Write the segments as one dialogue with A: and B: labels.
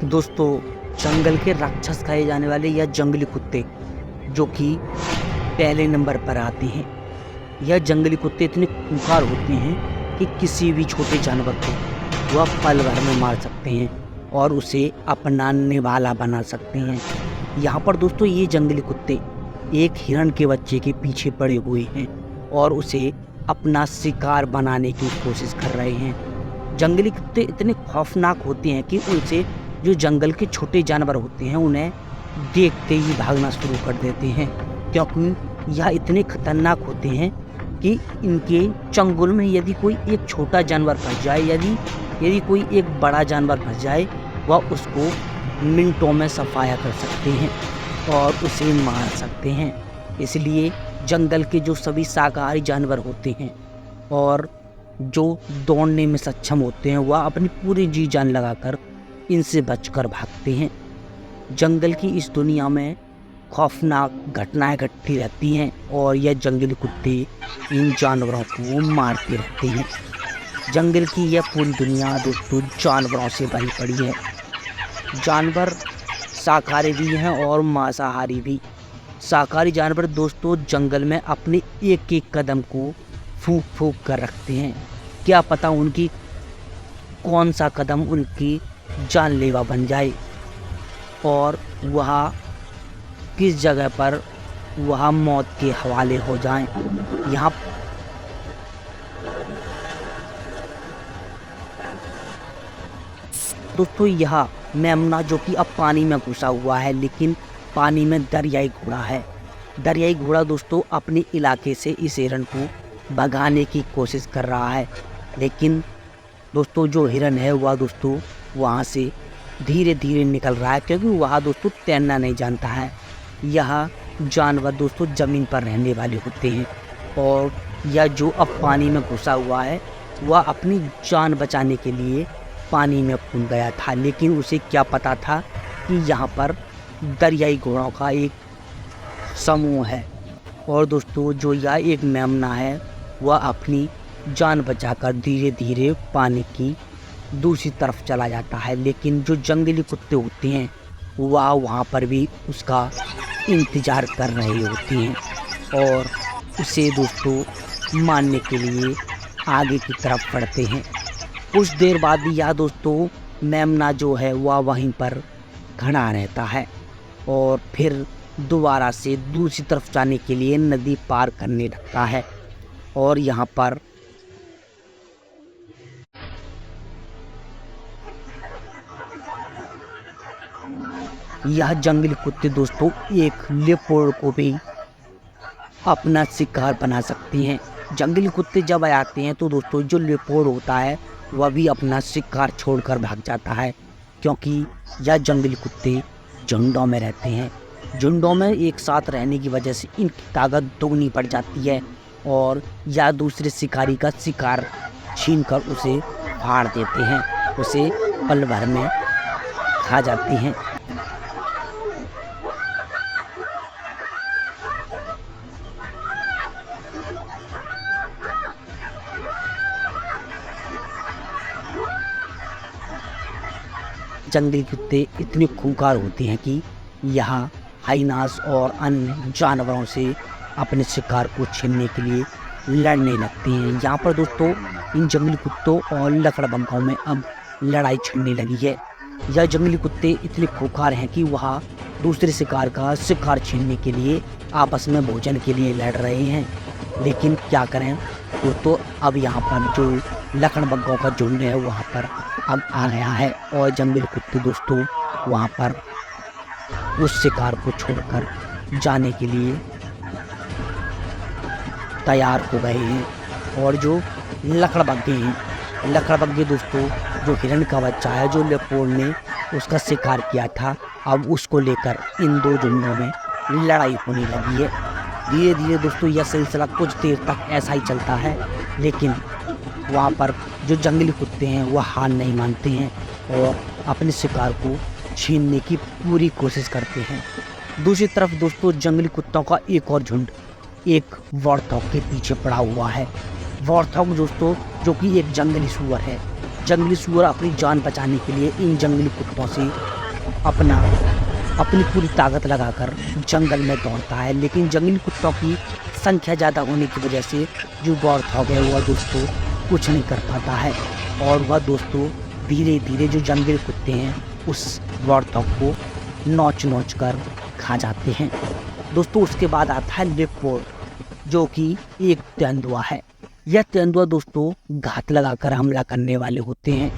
A: दोस्तों, जंगल के राक्षस कहे जाने वाले या जंगली कुत्ते जो कि पहले नंबर पर आते हैं। यह जंगली कुत्ते इतने खूंखार होते हैं कि किसी भी छोटे जानवर को वह पल भर में मार सकते हैं और उसे अपना निवाला बना सकते हैं। यहाँ पर दोस्तों ये जंगली कुत्ते एक हिरण के बच्चे के पीछे पड़े हुए हैं और उसे अपना शिकार बनाने की कोशिश कर रहे हैं। जंगली कुत्ते इतने खौफनाक होते हैं कि उनसे जो जंगल के छोटे जानवर होते हैं उन्हें देखते ही भागना शुरू कर देते हैं, क्योंकि यह इतने खतरनाक होते हैं कि इनके चंगुल में यदि कोई एक छोटा जानवर फंस जाए, यदि कोई एक बड़ा जानवर फंस जाए, वह उसको मिनटों में सफाया कर सकते हैं और उसे मार सकते हैं। इसलिए जंगल के जो सभी शाकाहारी जानवर होते हैं और जो दौड़ने में सक्षम होते हैं वह अपनी पूरी जी जान लगाकर इनसे बचकर भागते हैं। जंगल की इस दुनिया में खौफनाक घटनाएं घटती रहती हैं और यह जंगली कुत्ते इन जानवरों को मारते रहते हैं। जंगल की यह पूरी दुनिया दोस्तों जानवरों से भरी पड़ी है। जानवर शाकाहारी भी हैं और मांसाहारी भी। शाकाहारी जानवर दोस्तों जंगल में अपने एक एक कदम को फूंक फूंक कर रखते हैं। क्या पता उनकी कौन सा कदम उनकी जानलेवा बन जाए और वह किस जगह पर वह मौत के हवाले हो जाएं। यहाँ दोस्तों यह मेमना जो कि अब पानी में घुसा हुआ है, लेकिन पानी में दरियाई घोड़ा है। दरियाई घोड़ा दोस्तों अपने इलाके से इस हिरण को भगाने की कोशिश कर रहा है, लेकिन दोस्तों जो हिरण है वह दोस्तों वहाँ से धीरे धीरे निकल रहा है, क्योंकि वह दोस्तों तैरना नहीं जानता है। यह जानवर दोस्तों ज़मीन पर रहने वाले होते हैं और यह जो अब पानी में घुसा हुआ है वह अपनी जान बचाने के लिए पानी में कूद गया था, लेकिन उसे क्या पता था कि यहाँ पर दरियाई घोड़ों का एक समूह है और दोस्तों जो यह एक मेमना है वह अपनी जान बचाकर धीरे धीरे पानी की दूसरी तरफ चला जाता है। लेकिन जो जंगली कुत्ते होते हैं वह वहाँ पर भी उसका इंतज़ार कर रहे होते हैं और उसे दोस्तों मारने के लिए आगे की तरफ बढ़ते हैं। कुछ देर बाद ही यह दोस्तों मेमना जो है वह वहीं पर खड़ा रहता है और फिर दोबारा से दूसरी तरफ जाने के लिए नदी पार करने लगता है और यहाँ पर यह जंगली कुत्ते दोस्तों एक लेपर्ड को भी अपना शिकार बना सकते हैं। जंगली कुत्ते जब आते हैं तो दोस्तों जो लेपर्ड होता है वह भी अपना शिकार छोड़कर भाग जाता है, क्योंकि यह जंगली कुत्ते झुंडों में रहते हैं। झुंडों में एक साथ रहने की वजह से इनकी ताकत दोगुनी बढ़ जाती है और यह दूसरे शिकारी का शिकार छीनकर उसे फाड़ देते हैं, उसे पल भर में खा जाती हैं। जंगली कुत्ते इतने खूंखार होते हैं कि यहाँ हाइनास और अन्य जानवरों से अपने शिकार को छीनने के लिए लड़ने लगते हैं। यहाँ पर दोस्तों इन जंगली कुत्तों और लकड़बग्घों में अब लड़ाई छिड़ने लगी है। यह जंगली कुत्ते इतने खूंखार हैं कि वह दूसरे शिकार का शिकार छीनने के लिए आपस में भोजन के लिए लड़ रहे हैं, लेकिन क्या करें दोस्तों अब यहाँ पर जो लकड़बग्घों का झुंड है वहाँ पर अब आ गया है और जंगली कुत्ते दोस्तों वहाँ पर उस शिकार को छोड़कर जाने के लिए तैयार हो गए हैं। और जो लकड़बग्घे हैं, लकड़बग्घे दोस्तों जो हिरण का बच्चा है जो लेपर्ड ने उसका शिकार किया था, अब उसको लेकर इन दो झुंडों में लड़ाई होने लगी है। धीरे धीरे दोस्तों यह सिलसिला कुछ देर तक ऐसा ही चलता है, लेकिन वहाँ पर जो जंगली कुत्ते हैं वह हार नहीं मानते हैं और अपने शिकार को छीनने की पूरी कोशिश करते हैं। दूसरी तरफ दोस्तों जंगली कुत्तों का एक और झुंड एक वॉर्थॉग के पीछे पड़ा हुआ है। वॉर्थॉग दोस्तों जो कि एक जंगली सूअर है, जंगली सूअर अपनी जान बचाने के लिए इन जंगली कुत्तों से अपनी पूरी ताकत लगाकर जंगल में दौड़ता है, लेकिन जंगली कुत्तों की संख्या ज़्यादा होने की वजह से जो वॉर्थॉग है वह दोस्तों कुछ नहीं कर पाता है, और वह दोस्तों धीरे धीरे जो जंगली कुत्ते हैं उस वॉर्थॉग को नोच कर खा जाते हैं। दोस्तों उसके बाद आता है लेपर्ड, जो कि एक तेंदुआ है। यह तेंदुआ दोस्तों घात लगाकर हमला करने वाले होते हैं,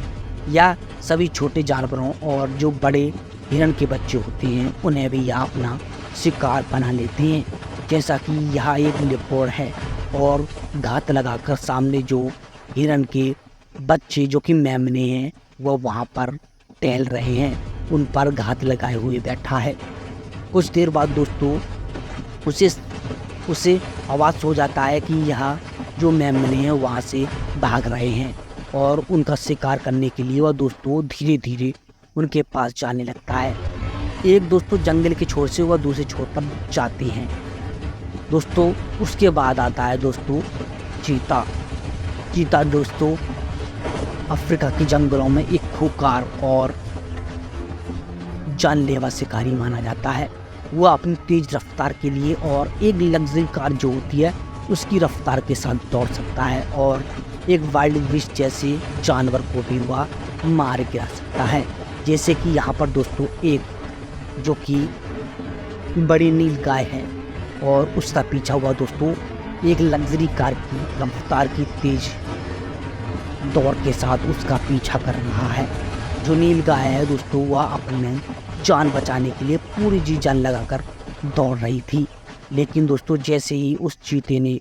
A: या सभी छोटे जानवरों और जो बड़े हिरण के बच्चे होते हैं उन्हें भी यह अपना शिकार बना लेते हैं। जैसा कि यह एक लेपर्ड है और घात लगाकर सामने जो हिरण के बच्चे जो कि मेमने हैं वह वहाँ पर टहल रहे हैं, उन पर घात लगाए हुए बैठा है। कुछ देर बाद दोस्तों उसे आवाज़ हो जाता है कि यह जो मेमने हैं वहाँ से भाग रहे हैं, और उनका शिकार करने के लिए वह दोस्तों धीरे धीरे उनके पास जाने लगता है। एक दोस्तों जंगल के छोर से वह दूसरे छोर पर जाते हैं। दोस्तों उसके बाद आता है दोस्तों चीता दोस्तों अफ्रीका के जंगलों में एक खूंखार और जानलेवा शिकारी माना जाता है। वह अपनी तेज रफ्तार के लिए और एक लग्जरी कार जो होती है उसकी रफ्तार के साथ दौड़ सकता है, और एक वाइल्ड बीस्ट जैसे जानवर को भी वह मार गिरा सकता है। जैसे कि यहाँ पर दोस्तों एक जो कि बड़ी नील गाय है और उसका पीछा हुआ दोस्तों एक लग्जरी कार की रफ्तार की तेज दौड़ के साथ उसका पीछा कर रहा है। जो नील गाय है दोस्तों वह अपने जान बचाने के लिए पूरी जी जान लगाकर दौड़ रही थी, लेकिन दोस्तों जैसे ही उस चीते ने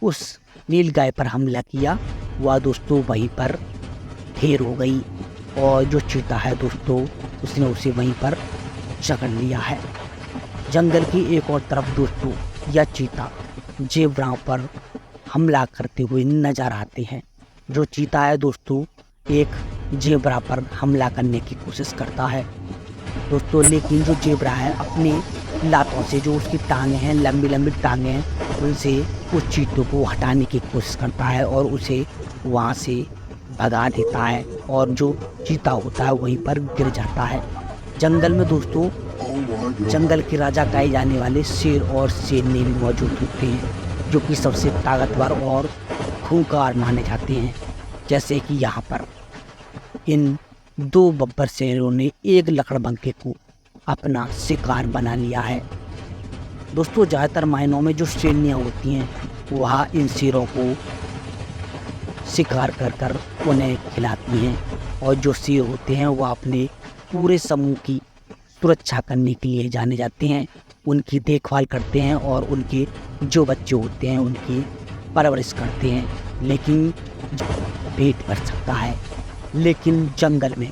A: उस नील गाय पर हमला किया वह दोस्तों वहीं पर ढेर हो गई, और जो चीता है दोस्तों उसने उसे वहीं पर जकड़ लिया है। जंगल की एक और तरफ दोस्तों यह चीता ज़ेब्राओं पर हमला करते हुए नजर आते हैं। जो चीता है दोस्तों एक ज़ेब्रा पर हमला करने की कोशिश करता है दोस्तों, लेकिन जो ज़ेब्रा है अपने लातों से जो उसकी टांगें हैं लंबी लंबी टांगें हैं उनसे उस चीते को हटाने की कोशिश करता है और उसे वहाँ से भगा देता है, और जो चीता होता है वहीं पर गिर जाता है। जंगल में दोस्तों जंगल के राजा कहे जाने वाले शेर और शेरनी भी मौजूद होते हैं, जो कि सबसे ताकतवर और खूंखार माने जाते हैं। जैसे कि यहाँ पर इन दो बब्बर शेरों ने एक लकड़बग्घे को अपना शिकार बना लिया है। दोस्तों ज़्यादातर मायनों में जो शेरनियाँ होती हैं वह इन शेरों को शिकार कर उन्हें खिलाती हैं, और जो शेर होते हैं वह अपने पूरे समूह की सुरक्षा करने के लिए जाने जाते हैं, उनकी देखभाल करते हैं और उनके जो बच्चे होते हैं उनकी परवरिश करते हैं। लेकिन पेट भर सकता है, लेकिन जंगल में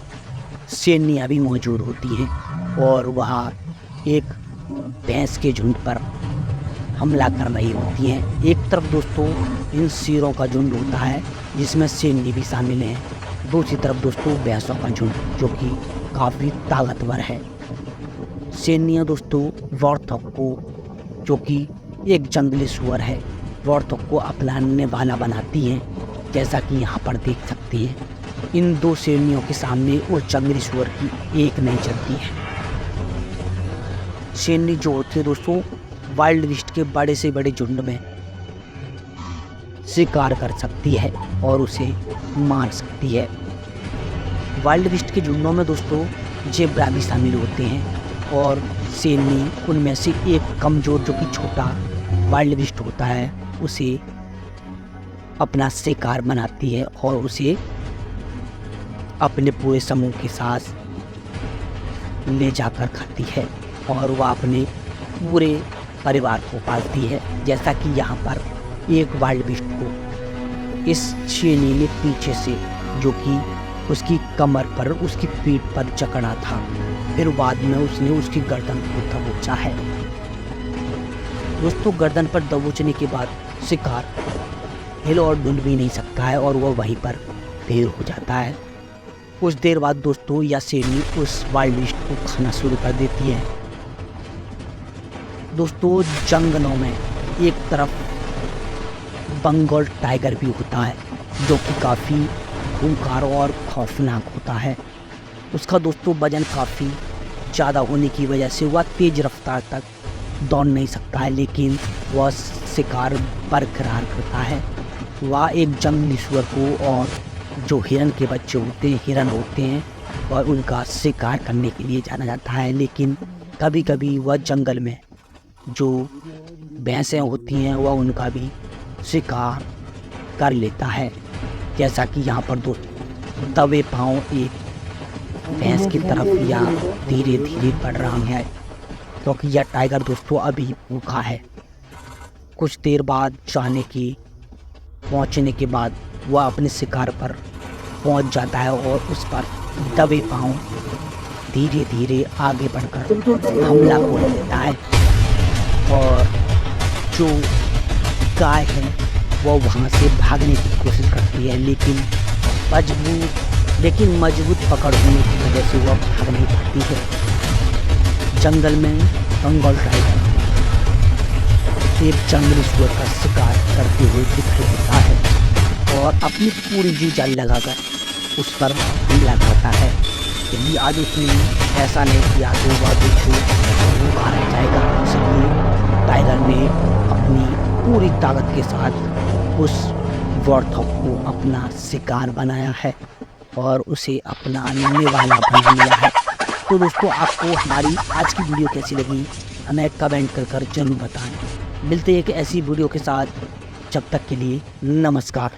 A: शेरनियाँ भी मौजूद होती हैं, और वह एक भैंस के झुंड पर हमला कर रही होती हैं। एक तरफ दोस्तों इन शेरों का झुंड होता है जिसमें शेरनी भी शामिल हैं, दूसरी तरफ दोस्तों भैंसों का झुंड जो कि काफ़ी ताकतवर है। शेरनियाँ दोस्तों वॉर्थॉग को, जो कि एक जंगली सूअर है, वॉर्थॉग को अपनाने वाला बनाती हैं, जैसा कि यहाँ पर देख सकते हैं। इन दो शेरनियों के सामने उस जंगली सूअर की एक नहीं चलती है। शेरनी जो होती है दोस्तों वाइल्ड बीस्ट के बड़े से बड़े झुंड में शिकार कर सकती है और उसे मार सकती है। वाइल्ड बीस्ट के झुंडों में दोस्तों ज़ेब्रा भी शामिल होते हैं, और शेरनी उनमें से एक कमज़ोर जो कि छोटा वाइल्ड बीस्ट होता है उसे अपना शिकार बनाती है और उसे अपने पूरे समूह के साथ ले जाकर खाती है, और वह अपने पूरे परिवार को पालती है। जैसा कि यहाँ पर एक वाइल्ड बीस्ट को इस शेरनी ने पीछे से जो कि उसकी कमर पर उसकी पीठ पर जकड़ा था, फिर बाद में उसने उसकी गर्दन को दबोचा है। दोस्तों गर्दन पर दबोचने के बाद शिकार हिल और डुल भी नहीं सकता है और वह वहीं पर ढेर हो जाता है। कुछ देर बाद दोस्तों यह शेरनी उस वाइल्ड बीस्ट को खाना शुरू कर देती है। दोस्तों जंगलों में एक तरफ बंगाल टाइगर भी होता है जो कि काफ़ी खूंखार और खौफनाक होता है। उसका दोस्तों वजन काफ़ी ज़्यादा होने की वजह से वह तेज़ रफ्तार तक दौड़ नहीं सकता है, लेकिन वह शिकार बरकरार करता है। वह एक जंगली सुअर को और जो हिरन के बच्चे होते हैं, हिरन होते हैं, और उनका शिकार करने के लिए जाना जाता है। लेकिन कभी कभी वह जंगल में जो भैंसें होती हैं वह उनका भी शिकार कर लेता है। जैसा कि यहाँ पर दो दबे पाँव एक भैंस की तरफ या धीरे धीरे बढ़ रहा है, क्योंकि यह टाइगर दोस्तों अभी भूखा है। कुछ देर बाद पहुँचने के बाद वह अपने शिकार पर पहुँच जाता है और उस पर दबे पाँव धीरे धीरे आगे बढ़कर हमला बोल देता है। और जो गाय है वो वहाँ से भागने की कोशिश करती है, लेकिन मजबूत पकड़ होने की वजह से वह भाग नहीं पाती है। जंगल में बंगाल टाइगर एक जंगली सुअर का शिकार करते हुए दिखाई देता है और अपनी पूरी जी जान लगाकर उस पर हमला करता है। यदि आज उसने ऐसा नहीं किया तो वह दोस्तों भूखा रह जाएगा। इसलिए टाइगर ने अपनी पूरी ताकत के साथ उस वॉर्थॉग को अपना शिकार बनाया है और उसे अपना निवाला बना लिया है। तो दोस्तों आपको हमारी आज की वीडियो कैसी लगी हमें कमेंट कर जरूर बताएं। मिलते हैं एक ऐसी वीडियो के साथ, जब तक के लिए नमस्कार।